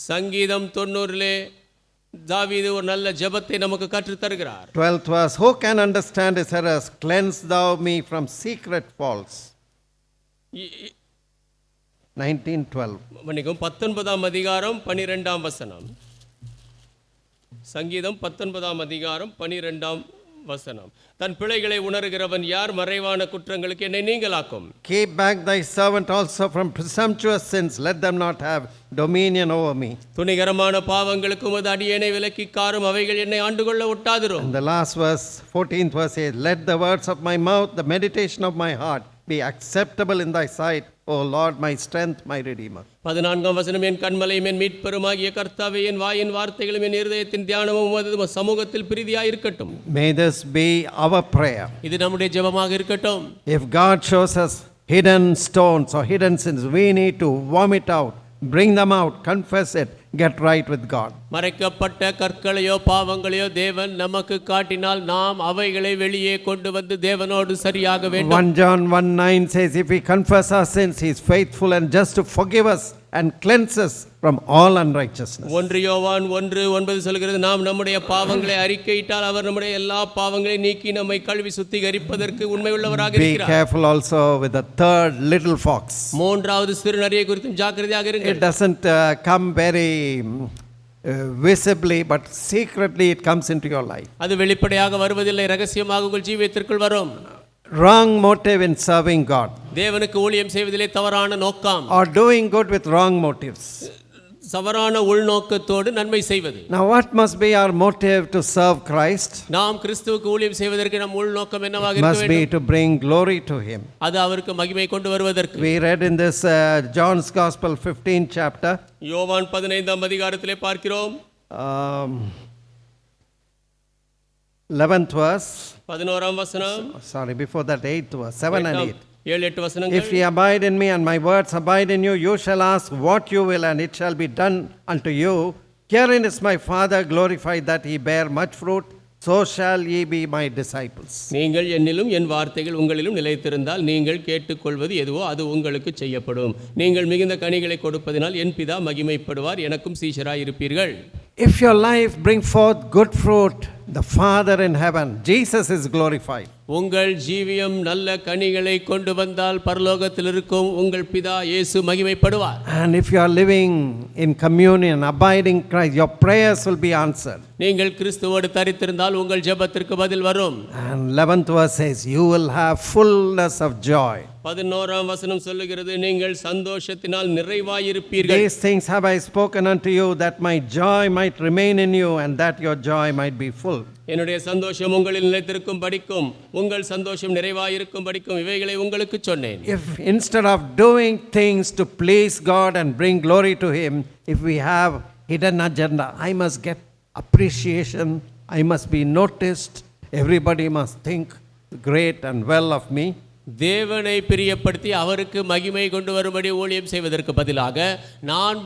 சங்கீதம் 90லே தாவீது ஒரு நல்ல ஜெபத்தை நமக்கு கற்றுத் தருகிறார். 12th verse, who can understand his errors? Cleanse thou me from secret faults. 19:12. மன்னிக்கவும், 19ஆம் அதிகாரம் 12ஆம் வசனம். சங்கீதம் 19ஆம் அதிகாரம் 12ஆம் வசனம். தன் பிழைகளை உணர்கிறவன் யார்? மறைவான குற்றங்களுக்கு என்னை நீங்களாக்கும். Keep back thy servant also from presumptuous sins, let them not have dominion over me. துணிகரமான பாவங்களுக்கு உமது அடியேனை விலக்கிக் காரும், அவைகள் என்னை ஆண்டுகொள்ள ஒட்டாதிரும். And the last verse, 14th verse says, let the words of my mouth, the meditation of my heart be acceptable in thy sight, O Lord, my strength, my redeemer. 14ஆம் வசனம், என் கண்மலையும் என் மீட்பெருமாகிய கர்த்தாவே, என் வாயின் வார்த்தைகளும் என் இருதயத்தின் தியானமும் உமது சமூகத்தில் பிரீதியாய் இருக்கட்டும். May this be our prayer. இது நம்முடைய ஜெபமாக இருக்கட்டும். If God shows us hidden stones or hidden sins, we need to vomit out, bring them out, confess it, get right with God. மறைக்கப்பட்ட கற்களையோ பாவங்களையோ தேவன் நமக்கு காட்டினால் நாம் அவைகளை வெளியே கொண்டு வந்து தேவனோடு சரியாக வேண்டும். 1 John 1:9 says, if we confess our sins, he is faithful and just to forgive us and cleanse us from all unrighteousness. 1 யோவான் 1:9 சொல்கிறது, நாம் நம்முடைய பாவங்களை அறிக்கையிட்டால் அவர் நம்முடைய எல்லா பாவங்களை நீக்கி நம்மை கழுவி சுத்திகரிப்பதற்கு உண்மையுள்ளவராக Be இருக்கிறார். careful also with the third little fox. மூன்றாவது சிறுநரியை குறித்தும் ஜாக்கிரதையாக இருங்கள். It doesn't come very visibly, but secretly it comes into your life. அது வெளிப்படையாக வருவதில்லை, ரகசியமாக உங்கள் ஜீவியத்திற்குள் வரும். Wrong motive in serving God, தேவனுக்கு ஊழியம் செய்வதிலே தவறான நோக்கம், or doing good with wrong motives. தவறான உள்நோக்கத்தோடு நன்மை செய்வது. Now what must be our motive to serve Christ? நாம் கிறிஸ்துவுக்கு ஊழியம் செய்வதற்கு நம் உள்நோக்கம் என்னவாக இருக்க Must be வேண்டும்? to bring glory to him. அது அவருக்கு மகிமை கொண்டு வருவதற்கு. We read in this John's Gospel 15th chapter, யோவான் 15ஆம் அதிகாரத்திலே பார்க்கிறோம். 11th verse. 11ஆம் வசனம். Sorry, before that 8th verse, 7 and 8. 7-8 வசனங்கள். If ye abide in me and my words abide in you, you shall ask what you will, and it shall be done unto you. Herein is my Father glorified, that ye bear much fruit, so shall ye be my disciples. நீங்கள் என்னிலும் என் வார்த்தைகள் உங்களிலும் நிலைத்திருந்தால் நீங்கள் கேட்டுக்கொள்வது எதுவோ அது உங்களுக்கு செய்யப்படும். நீங்கள் மிகுந்த கனிகளை கொடுப்பதினால் என் பிதா மகிமைப்படுவார், எனக்கும் சீஷராய் இருப்பீர்கள். If your life bring forth good fruit, the Father in heaven, Jesus is glorified. உங்கள் ஜீவியம் நல்ல கனிகளை கொண்டு வந்தால் பரலோகத்தில் இருக்கும் உங்கள் பிதா இயேசு மகிமைப்படுவார். And if you are living in communion, abiding Christ, your prayers will be answered. நீங்கள் கிறிஸ்துவோடு தரித்திருந்தால் உங்கள் ஜெபத்திற்கு பதில் வரும். And 11th verse says, you will have fullness of joy. 11ஆம் வசனம் சொல்லுகிறது, நீங்கள் சந்தோஷத்தினால் நிறைவாயிருப்பீர்கள். These things have I spoken unto you, that my joy might remain in you, and that your joy might be full. என்னுடைய சந்தோஷம் உங்களில் நிலைத்திருக்கும் படிக்கும், உங்கள் சந்தோஷம் நிறைவாயிருக்கும் படிக்கும் இவைகளை உங்களுக்கு சொன்னேன். If instead of doing things to please God and bring glory to Him, if we have hidden agenda, I must get appreciation, I must be noticed, everybody must think great and well of me. தேவனை பிரியப்படுத்தி அவருக்கு மகிமை கொண்டு வரும்படி ஊழியம் செய்வதற்கு பதிலாக நான்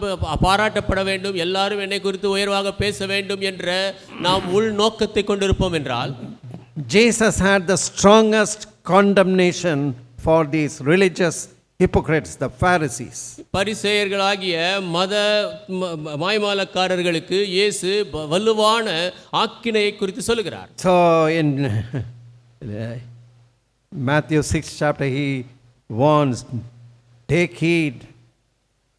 பாராட்டப்பட வேண்டும், எல்லாரும் என்னை குறித்து உயர்வாக பேச வேண்டும் என்ற நாம் உள் நோக்கத்தை கொண்டிருப்போம் என்றால், Jesus had the strongest condemnation for these religious hypocrites, the Pharisees. பரிசேயர்களாகிய மத மாய்மாலக்காரர்களுக்கு இயேசு வலுவான ஆக்கினையை குறித்து சொல்கிறார். So in Matthew 6th chapter, he warns, take heed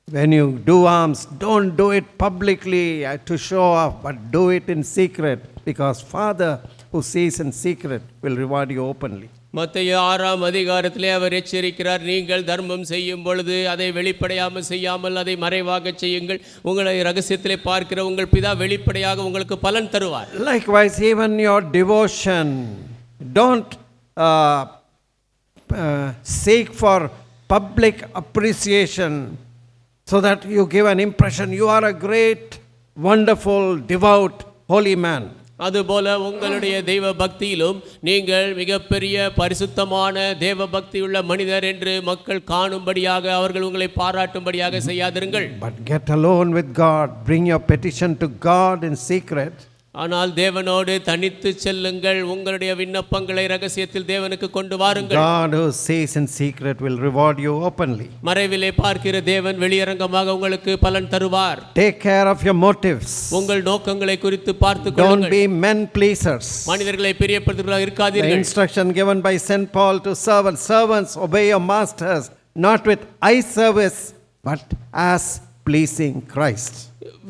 when you do alms, don't do it publicly to show off, but do it in secret, because Father who sees in secret will reward you openly. மத்தேயு 6ஆம் அதிகாரத்திலே அவர் எச்சரிக்கிறார், நீங்கள் தர்மம் செய்யும் பொழுது அதை வெளிப்படையாமல் செய்யாமல் அதை மறைவாக செய்யுங்கள், உங்களை ரகசியத்திலே பார்க்கிற உங்கள் பிதா வெளிப்படையாக உங்களுக்கு பலன் தருவார். Likewise, even your devotion, don't seek for public appreciation so that you give an impression you are a great, wonderful, devout, holy man. அதுபோல உங்களுடைய தெய்வ பக்தியிலும் நீங்கள் மிகப்பெரிய பரிசுத்தமான தேவ பக்தியுள்ள மனிதர் என்று மக்கள் காணும்படியாக அவர்கள் உங்களை பாராட்டும்படியாக செய்யாதிருங்கள். But get alone with God, bring your petition to God in secret. ஆனால் தேவனோடு தனித்து செல்லுங்கள், உங்களுடைய விண்ணப்பங்களை ரகசியத்தில் தேவனுக்கு கொண்டு வாருங்கள். God who sees in secret will reward you openly. மறைவிலே பார்க்கிற தேவன் வெளியரங்கமாக உங்களுக்கு பலன் தருவார். Take care of your motives. உங்கள் நோக்கங்களை குறித்து பார்த்துக் கொள்ளுங்கள். Don't be men pleasers. மனிதர்களை பிரியப்படுத்துகிறவர்களாக இருக்காதீர்கள். The instruction given by St. Paul to servants, obey your masters, not with eye service, but as pleasing Christ.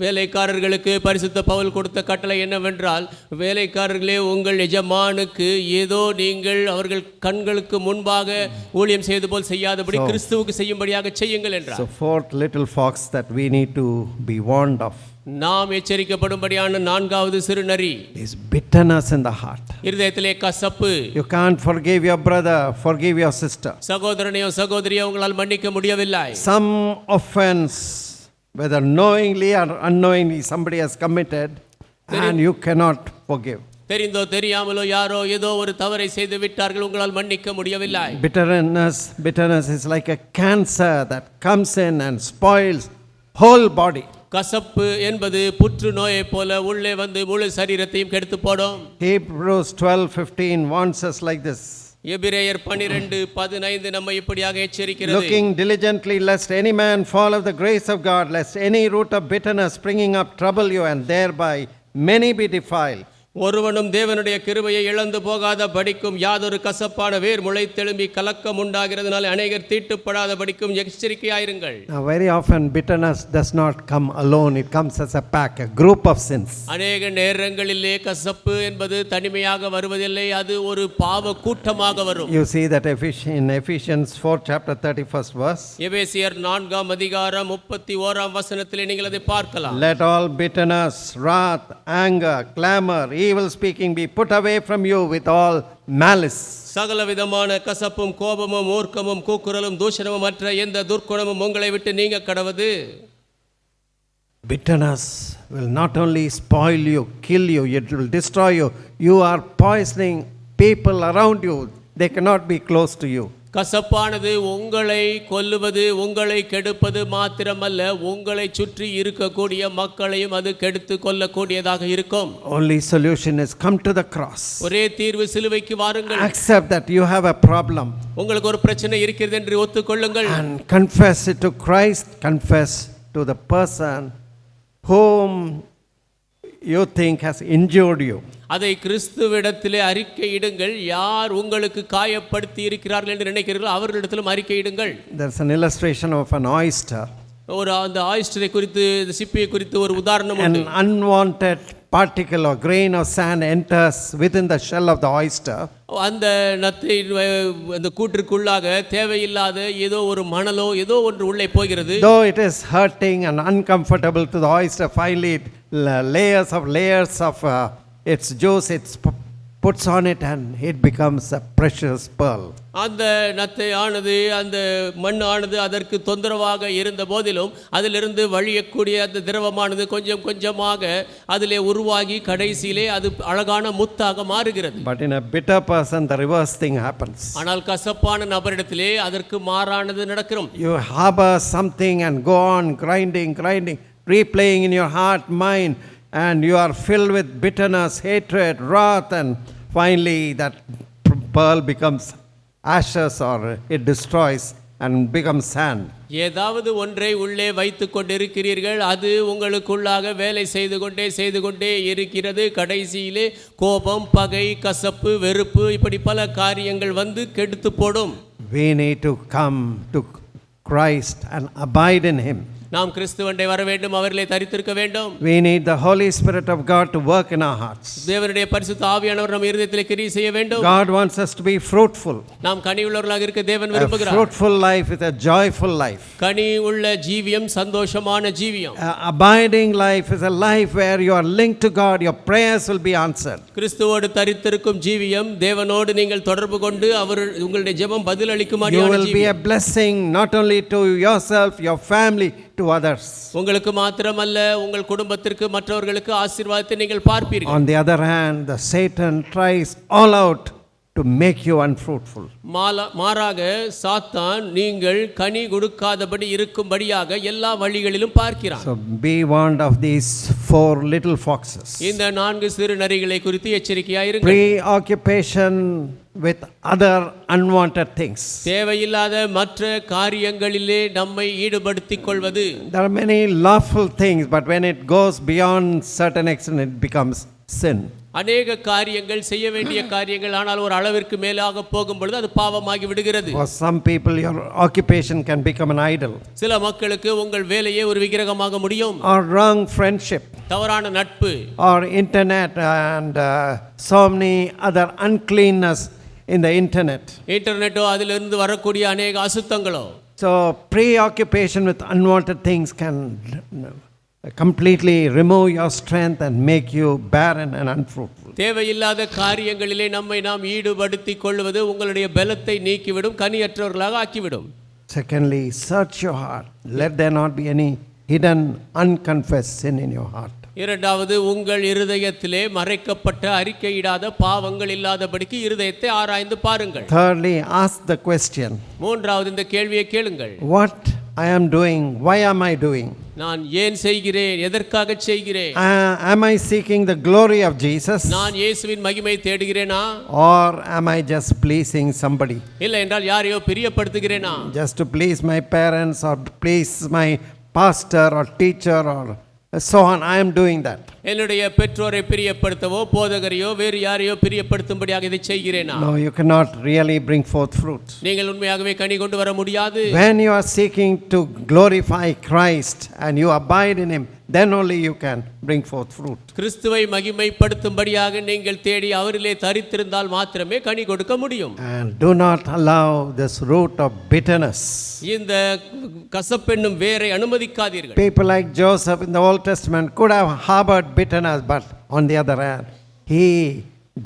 வேலைக்காரர்களுக்கு பரிசுத்த பவுல் கொடுத்த கட்டளை என்னவென்றால், வேலைக்காரர்களே உங்கள் எஜமானுக்கு ஏதோ நீங்கள் அவர்கள் கண்களுக்கு முன்பாக ஊழியம் செய்வது போல் செய்யாதபடி கிறிஸ்துவுக்கு செய்யும்படியாக செய்யுங்கள் என்றார். So fourth little fox that we need to be warned of, நாம் எச்சரிக்கப்படும்படியான நான்காவது சிறுநரி, is bitterness in the heart. இருதயத்திலே கசப்பு. You can't forgive your brother, forgive your sister. சகோதரனையோ சகோதரியோ உங்களால் மன்னிக்க முடியவில்லை. Some offense, whether knowingly or unknowingly somebody has committed, and you cannot forgive. தெரிந்தோ தெரியாமலோ யாரோ ஏதோ ஒரு தவறை செய்து விட்டார்கள், உங்களால் மன்னிக்க முடியவில்லை. Bitterness is like a cancer that comes in and spoils whole body. கசப்பு என்பது புற்று நோயை போல உள்ளே வந்து முழு சரீரத்தையும் கெடுத்து போடும். Hebrews 12:15 warns us like this. எபிரேயர் 12:15 நம்மை இப்படியாக எச்சரிக்கிறது. Looking diligently lest any man fall of the grace of God, lest any root of bitterness springing up trouble you, and thereby many be defiled. ஒருவனும் தேவனுடைய கிருபையை இழந்து போகாத படிக்கும் யாதொரு கசப்பான வேர் முளைத்தெழும்பி கலக்கம் உண்டாகிறதுனால அநேகர் தீட்டுப்படாத படிக்கும் எச்சரிக்கையாயிருங்கள். Now very often bitterness does not come alone, it comes as a pack, a group of sins. அநேக நேரங்களிலே கசப்பு என்பது தனிமையாக வருவதில்லை, அது ஒரு பாவ கூட்டமாக வரும். You see that in Ephesians 4 chapter 31st verse. எபேசியர் 4ஆம் அதிகாரம் 31ஆம் வசனத்திலே நீங்கள் அதை பார்க்கலாம். Let all bitterness, wrath, anger, clamor, evil speaking be put away from you with all malice. சகல விதமான கசப்பும் கோபமும் மூர்க்கமும் கூக்குரலும் தூஷணமும் மற்ற எந்த துர்க்குணமும் உங்களை விட்டு நீங்க கடவது. bitterness will not only spoil you, kill you, it will destroy you. You are poisoning people around you. They cannot be close to you. கசப்பானது உங்களை கொல்லுவது, உங்களை கெடுப்பது மாத்திரமல்ல, உங்களை சுற்றி இருக்கக்கூடிய மக்களையும் அது கெடுத்து கொல்லக்கூடியதாக இருக்கும். Only solution is come to the cross. ஒரே தீர்வு சிலுவைக்கு வாருங்கள். Accept that you have a problem. உங்களுக்கு ஒரு பிரச்சனை இருக்கிறது என்று ஒத்துக்கொள்ளுங்கள். And confess it to Christ. Confess to the person whom you think has injured you. அதை கிறிஸ்துவிடத்திலே அறிக்கையிடுங்கள். யார் உங்களுக்கு காயப்படுத்தி இருக்கிறார்கள் என்று நினைக்கிறீர்களோ அவர்களிடத்திலும் அறிக்கையிடுங்கள். There's an illustration of an oyster. ஒரு அந்த ஆயிஸ்டரை குறித்து, சிப்பியை குறித்து ஒரு உதாரணம் உண்டு. An unwanted particle or grain of sand enters within the shell of the oyster. அந்த நத்தை அந்த கூட்டிற்குள்ளாக தேவையில்லாத ஏதோ ஒரு மணலோ ஏதோ ஒன்று உள்ளே போகிறது. Though it is hurting and uncomfortable to the oyster, finally it layers of its juice it puts on it and it becomes a precious pearl. அந்த நத்தை ஆனது, அந்த மண் ஆனது அதற்கு தொந்தரவாக இருந்த போதிலும் அதிலிருந்து வழியக்கூடிய அந்த திரவமானது கொஞ்சம் கொஞ்சமாக அதிலே உருவாகி கடைசியிலே அது அழகான முத்தாக மாறுகிறது. But in a bitter person the reverse thing happens. ஆனால் கசப்பான நபரிடத்திலே அதற்கு மாறானது நடக்கும். You harbor something and go on grinding, replaying in your heart, mind, and you are filled with bitterness, hatred, wrath, and finally that pearl becomes ashes or it destroys and becomes sand. ஏதாவது ஒன்றை உள்ளே வைத்து கொண்டிருக்கிறீர்கள், அது உங்களுக்குள்ளாக வேலை செய்து கொண்டே இருக்கிறது. கடைசியிலே கோபம், பகை, கசப்பு, வெறுப்பு, இப்படி பல காரியங்கள் வந்து கெடுத்து போடும். We need to come to Christ and abide in Him. நாம் கிறிஸ்துவண்டை வர வேண்டும், அவரிலே தரித்திருக்க வேண்டும். We need the Holy Spirit of God to work in our hearts. தேவனுடைய பரிசுத்த ஆவியானவர் நம் இருதயத்திலே கிரியை செய்ய வேண்டும். God wants us to be fruitful. நாம் கனி உள்ளவர்களாக இருக்க தேவன் A விரும்புகிறார். fruitful life with a joyful life. கனி உள்ள ஜீவியம் சந்தோஷமான ஜீவியம். Abiding life is a life where you are linked to God, your prayers will be answered. கிறிஸ்துவோடு தரித்திருக்கும் ஜீவியம், தேவனோடு நீங்கள் தொடர்பு கொண்டு அவர் உங்களுடைய ஜெபம் பதில் அளிக்கும்படியான You will be a blessing not only to yourself, your family, to others. உங்களுக்கு மாத்திரமல்ல, உங்கள் குடும்பத்திற்கு, மற்றவர்களுக்கு ஆசீர்வாதத்தை நீங்கள் பார்ப்பீர்கள். On the other hand, the Satan tries all out to make you unfruitful. மாறாக சாத்தான் நீங்கள் கனி கொடுக்காதபடி இருக்கும்படியாக எல்லா வழிகளிலும் பார்க்கிறான். So be warned of these 4 little foxes. இந்த 4 சிறு நரிகளை குறித்து எச்சரிக்கையாய் இருங்கள். Preoccupation with other unwanted things. தேவையில்லாத மற்ற காரியங்களிலே நம்மை ஈடுபடுத்திக் கொள்வது. There are many lawful things, but when it goes beyond certain extent it becomes sin. அநேக காரியங்கள், செய்ய வேண்டிய காரியங்கள், ஆனால் ஒரு அளவிற்கு மேலாக போகும் பொழுது அது பாவமாகி விடுகிறது. For some people your occupation can become an idol. சில மக்களுக்கு உங்கள் வேலையே ஒரு விக்கிரகமாக முடியும். Or wrong friendship. தவறான நட்பு. Or internet and so many other uncleanness in the internet. இன்டர்நெட்டோ அதிலிருந்து வரக்கூடிய அநேக அசுத்தங்களோ. So preoccupation with unwanted things can completely remove your strength and make you barren and unfruitful. தேவையில்லாத காரியங்களிலே நம்மை நாம் ஈடுபடுத்திக் கொள்வது உங்களுடைய பலத்தை நீக்கிவிடும், கனியற்றவர்களாக ஆக்கிவிடும். Secondly, search your heart. Let there not be any hidden unconfessed sin in your heart. இரண்டாவது, உங்கள் இருதயத்திலே மறைக்கப்பட்ட அறிக்கையிடாத பாவங்கள் இல்லாதபடிக்கு இருதயத்தை ஆராய்ந்து பாருங்கள். Thirdly, ask the question. மூன்றாவது, இந்த கேள்வியை கேளுங்கள். What I am doing, why am I doing? நான் ஏன் செய்கிறேன், எதற்காக செய்கிறேன்? Am I seeking the glory of Jesus? நான் இயேசுவின் மகிமை தேடுகிறேனா? Or am I just pleasing somebody? இல்லை என்றால் யாரையோ பிரியப்படுத்துகிறேனா? Just to please my parents or please my pastor or teacher or so on, I am doing that. என்னுடைய பெற்றோரை பிரியப்படுத்தவோ, போதகரையோ, வேறு யாரையோ பிரியப்படுத்தும்படியாக இதை செய்கிறேனா? No, you cannot really bring forth fruit. நீங்கள் உண்மையாகவே கனி கொண்டு வர முடியாது. When you are seeking to glorify Christ and you abide in Him, then only you can bring forth fruit. கிறிஸ்துவை மகிமைப்படுத்தும்படியாக நீங்கள் தேடி அவரிலே தரித்திருந்தால் மாத்திரமே கனி கொடுக்க முடியும். And do not allow this root of bitterness. இந்த கசப்பென்னும் வேரை அனுமதிக்காதீர்கள். People like Joseph in the Old Testament could have harbored bitterness, but on the other hand, he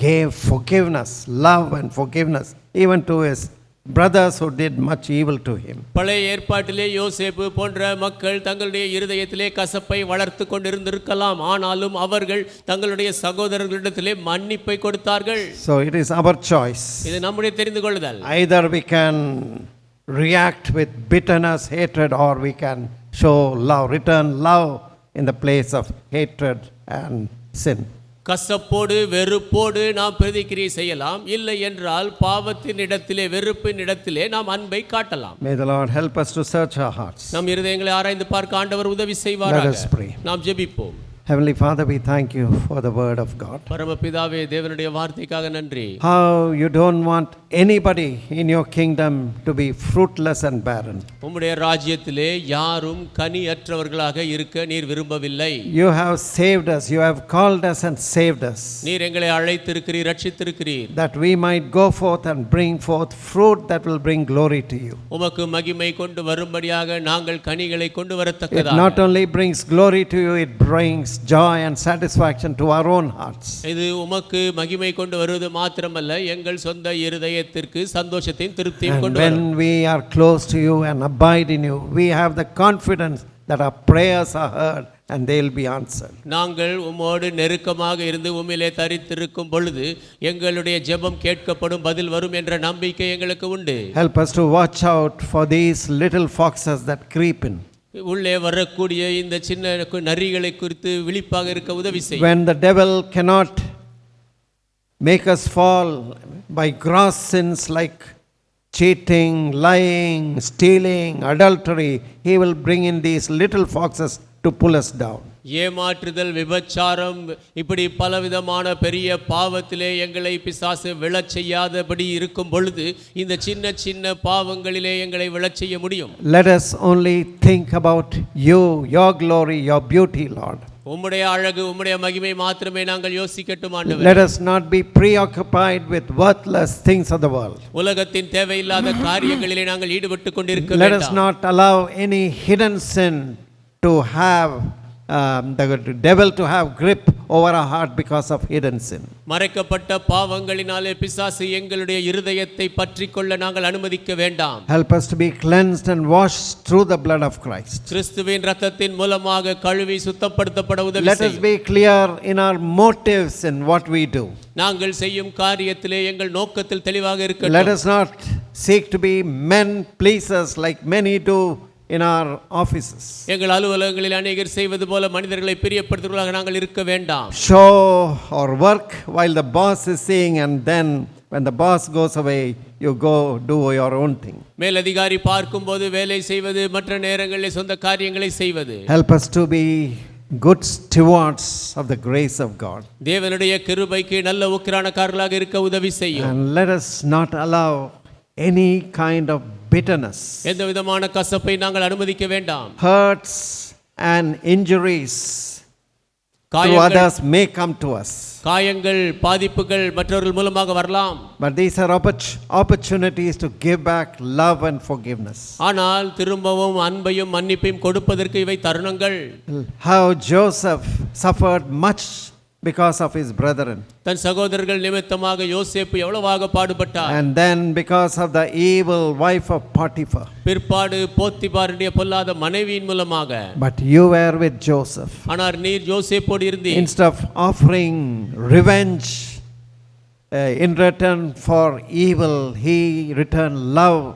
gave forgiveness, love and forgiveness even to his brothers who did much evil to him. பழைய ஏற்பாட்டிலே யோசேப்பு போன்ற மக்கள் தங்களுடைய இருதயத்திலே கசப்பை வளர்த்து கொண்டிருந்திருக்கலாம், ஆனாலும் அவர்கள் தங்களுடைய சகோதரர்களிடத்திலே மன்னிப்பை கொடுத்தார்கள். So it is our choice. இது நம்முடைய தெரிந்து கொள்ளுதல். Either we can react with bitterness, hatred, or we can show love, return love in the place of hatred and sin. கசப்போடு வெறுப்போடு நாம் பிரதிக்கிரியை செய்யலாம், இல்லை என்றால் பாவத்தின் இடத்திலே வெறுப்பின் இடத்திலே நாம் அன்பை காட்டலாம். May the Lord help us to search our hearts. நம் இருதயங்களை ஆராய்ந்து பார்க்க ஆண்டவர் உதவி செய்வாராக. Let us pray. நாம் ஜெபிப்போம். Heavenly Father, we thank you for the word of God. பரமபிதாவே, தேவனுடைய வார்த்தைக்காக நன்றி. How you don't want anybody in your kingdom to be fruitless and barren. உம்முடைய ராஜ்யத்திலே யாரும் கனியற்றவர்களாக இருக்க நீர் விரும்பவில்லை. You have saved us, you have called us and saved us. நீர் எங்களை அழைத்திருக்கிறீர், ரட்சித்திருக்கிறீர். That we might go forth and bring forth fruit that will bring glory to you. உமக்கு மகிமை கொண்டு வரும்படியாக நாங்கள் கனிகளை கொண்டு It வரத்தக்கதாக. not only brings glory to you, it brings joy and satisfaction to our own hearts. இது உமக்கு மகிமை கொண்டு வருவது மாத்திரமல்ல, எங்கள் சொந்த இருதயத்திற்கு சந்தோஷத்தையும் திருப்தியும் And கொண்டு வரும். when we are close to you and abide in you, we have the confidence that our prayers are heard and they will be answered. நாங்கள் உம்மோடு நெருக்கமாக இருந்து உம்மிலே தரித்திருக்கும் பொழுது எங்களுடைய ஜெபம் கேட்கப்படும், பதில் வரும் என்ற நம்பிக்கை எங்களுக்கு உண்டு. Help us to watch out for these little foxes that creep in. உள்ளே வரக்கூடிய இந்த சின்ன நரிகளை குறித்து விழிப்பாக இருக்க உதவி செய். When the devil cannot make us fall by gross sins like cheating, lying, stealing, adultery, he will bring in these little foxes to pull us down. ஏமாற்றுதல், விபச்சாரம், இப்படி பலவிதமான பெரிய பாவத்திலே எங்களை பிசாசு விழச் செய்யாதபடி இருக்கும் பொழுது இந்த சின்ன சின்ன பாவங்களிலே எங்களை விழச் செய்ய முடியும். Let us only think about you, your glory, your beauty, Lord. உம்முடைய அழகு, உம்முடைய மகிமை மாத்திரமே நாங்கள் யோசிக்கட்டும் ஆண்டவரே. Let us not be preoccupied with worthless things of the world. உலகத்தின் தேவையில்லாத காரியங்களிலே நாங்கள் ஈடுபட்டு கொண்டிருக்க Let us வேண்டாம். not allow any hidden sin to have the devil to have grip over our heart because of hidden sin. மறைக்கப்பட்ட பாவங்களினாலே பிசாசு எங்களுடைய இருதயத்தை பற்றிக்கொள்ள நாங்கள் அனுமதிக்க வேண்டாம். Help us to be cleansed and washed through the blood of Christ. கிறிஸ்துவின் இரத்தத்தின் மூலமாக கழுவி சுத்தப்படுத்தப்பட உதவி Let us செய்யும். be clear in our motives in what we do. நாங்கள் செய்யும் காரியத்திலே எங்கள் நோக்கத்தில் தெளிவாக Let இருக்கட்டும். us not seek to be men pleasers like many do in our offices. எங்கள் அலுவலகங்களில் அநேகர் செய்வது போல மனிதர்களை பிரியப்படுத்துவதாக நாங்கள் இருக்க வேண்டாம். Show or work while the boss is seeing, and then when the boss goes away, you go do your own thing. மேலதிகாரி பார்க்கும்போது வேலை செய்வது, மற்ற நேரங்களில் சொந்த காரியங்களை செய்வது. Help us to be good stewards of the grace of God. தேவனுடைய கிருபைக்கு நல்ல உக்கிரானக்காரர்களாக இருக்க உதவி செய்யும். And let us not allow any kind of bitterness, எந்த விதமான கசப்பை நாங்கள் அனுமதிக்க வேண்டாம். hurts and injuries to others may come to us. காயங்கள், பாதிப்புகள் மற்றவர்கள் மூலமாக வரலாம். But these are opportunities to give back love and forgiveness. ஆனால் திரும்பவும் அன்பையும் மன்னிப்பையும் கொடுப்பதற்கு இவை தருணங்கள். How Joseph suffered much because of his brethren. தன் சகோதரர்கள் நிமித்தமாக யோசேப்பு எவ்வளவாக பாடுபட்டார். And then because of the evil wife of Potiphar. பிற்பாடு போத்திபாருடைய பொல்லாத மனைவியின் மூலமாக. But you were with Joseph. ஆனால் நீர் யோசேப்போடு இருந்தீர். Instead of offering revenge in return for evil, he returned love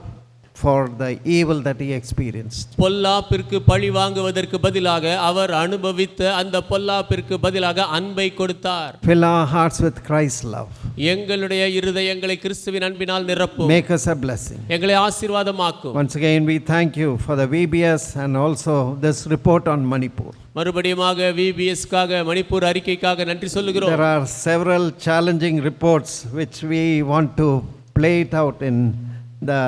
for the evil that he experienced. பொல்லாப்பிற்கு பழி வாங்குவதற்கு பதிலாக அவர் அனுபவித்த அந்த பொல்லாப்பிற்கு பதிலாக அன்பை கொடுத்தார். Fill our hearts with Christ's love. எங்களுடைய இருதயங்களை கிறிஸ்துவின் அன்பினால் நிரப்பும். Make us a blessing. எங்களை ஆசீர்வாதமாக்கும். Once again we thank you for the VBS and also this report on Manipur. மறுபடியுமாக VBS-க்காக மணிப்பூர் அறிக்கைக்காக நன்றி சொல்லுகிறோம். There are several challenging reports which we want to play it out in the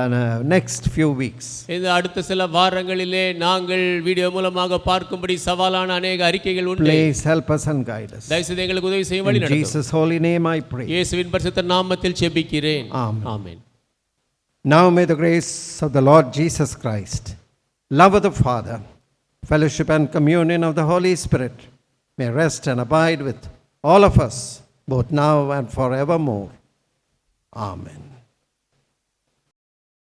next few weeks. இந்த அடுத்த சில வாரங்களிலே நாங்கள் video மூலமாக பார்க்கும்படி சவாலான अनेक அறிக்கைகள் உண்டு. Please help us and guide us. தயவுசெய்து எங்களுக்கு உதவி செய்ய வழி In நடத்தும். Jesus holy name I pray. இயேசுவின் பரிசுத்த நாமத்தில் ஜெபிக்கிறேன். Amen. Amen. Now may the grace of the Lord Jesus Christ, love of the Father, fellowship and communion of the Holy Spirit may rest and abide with all of us both now and forevermore. Amen.